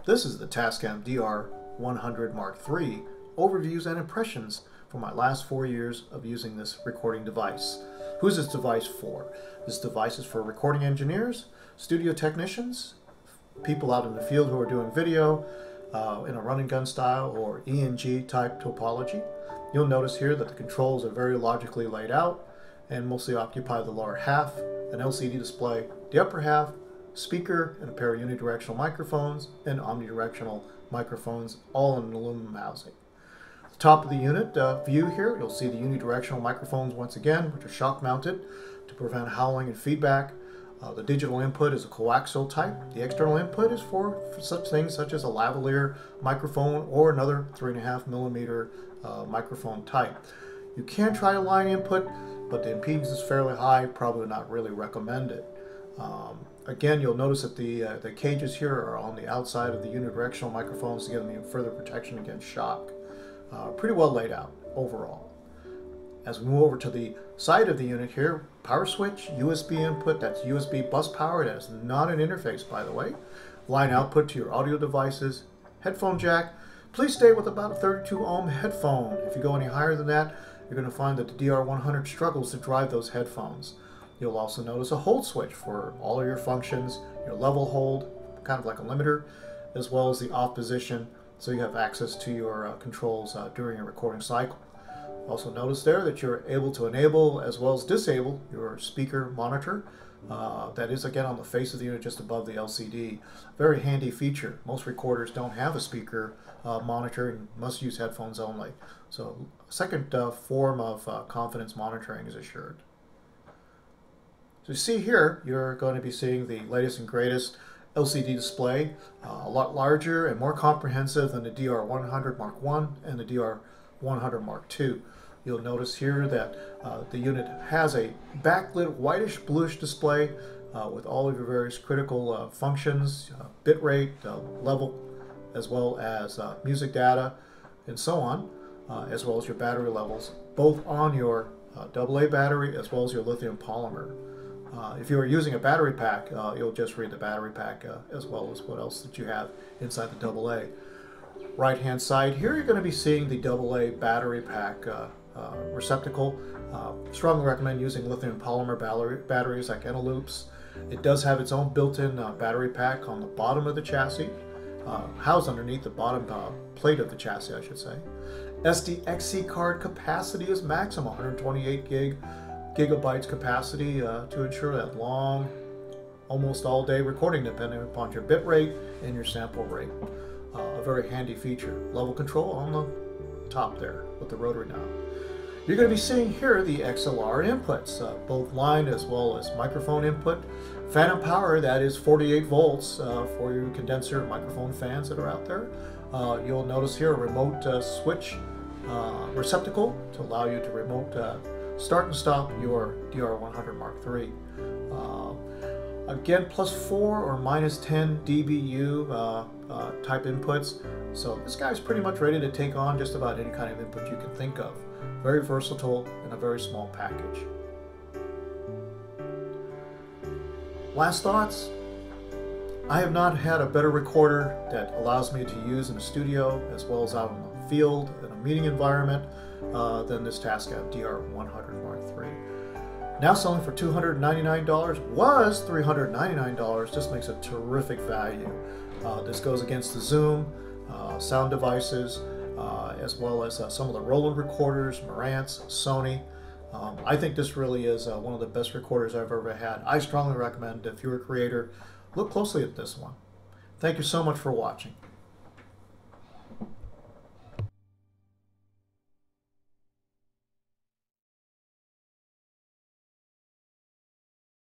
This is the Tascam DR100mk3 overviews and impressions from my last 4 years of using this recording device. Who's this device for? This device is for recording engineers, studio technicians, people out in the field who are doing video in a run and gun style or ENG type topology. You'll notice here that the controls are very logically laid out and mostly occupy the lower half, an LCD display, the upper half, speaker, and a pair of unidirectional microphones and omnidirectional microphones, all in an aluminum housing. At the top of the unit view here, you'll see the unidirectional microphones once again, which are shock mounted to prevent howling and feedback. The digital input is a coaxial type. The external input is for such things such as a lavalier microphone or another 3.5mm microphone type. You can try a line input, but the impedance is fairly high, probably not really recommended. Again, you'll notice that the cages here are on the outside of the unidirectional microphones to give them even further protection against shock. Pretty well laid out overall. As we move over to the side of the unit here, power switch, USB input, that's USB bus power, that is not an interface by the way. Line output to your audio devices, headphone jack. Please stay with about a 32 ohm headphone. If you go any higher than that, you're going to find that the DR100 struggles to drive those headphones. You'll also notice a hold switch for all of your functions, your level hold, kind of like a limiter, as well as the off position, so you have access to your controls during your recording cycle. Also notice there that you're able to enable as well as disable your speaker monitor. That is again on the face of the unit just above the LCD. Very handy feature. Most recorders don't have a speaker monitor and must use headphones only. So a second form of confidence monitoring is assured. So you see here, you're going to be seeing the latest and greatest LCD display, a lot larger and more comprehensive than the DR100mk1 and the DR100mk2. You'll notice here that the unit has a backlit whitish bluish display with all of your various critical functions, bitrate, level, as well as music data, and so on, as well as your battery levels, both on your AA battery as well as your lithium polymer. If you are using a battery pack, you'll just read the battery pack as well as what else that you have inside the AA. Right hand side here, you're going to be seeing the AA battery pack receptacle. Strongly recommend using lithium polymer batteries like Eneloops. It does have its own built-in battery pack on the bottom of the chassis, housed underneath the bottom plate of the chassis, I should say. SDXC card capacity is maximum, 128 gigabytes capacity to ensure that long, almost all day recording depending upon your bit rate and your sample rate. A very handy feature. Level control on the top there with the rotary knob. You're going to be seeing here the XLR inputs, both line as well as microphone input. Phantom power, that is 48 volts for your condenser microphone fans that are out there. You'll notice here a remote switch receptacle to allow you to remote start and stop your DR100mk3. Again, +4 or -10 dBu type inputs. So this guy's pretty much ready to take on just about any kind of input you can think of. Very versatile in a very small package. Last thoughts. I have not had a better recorder that allows me to use in a studio as well as out in the field in a meeting environment than this Tascam DR100mk3. Now selling for $299, was $399. This makes a terrific value. This goes against the Zoom, sound devices, as well as some of the Roland recorders, Marantz, Sony. I think this really is one of the best recorders I've ever had. I strongly recommend if you're a creator, look closely at this one. Thank you so much for watching.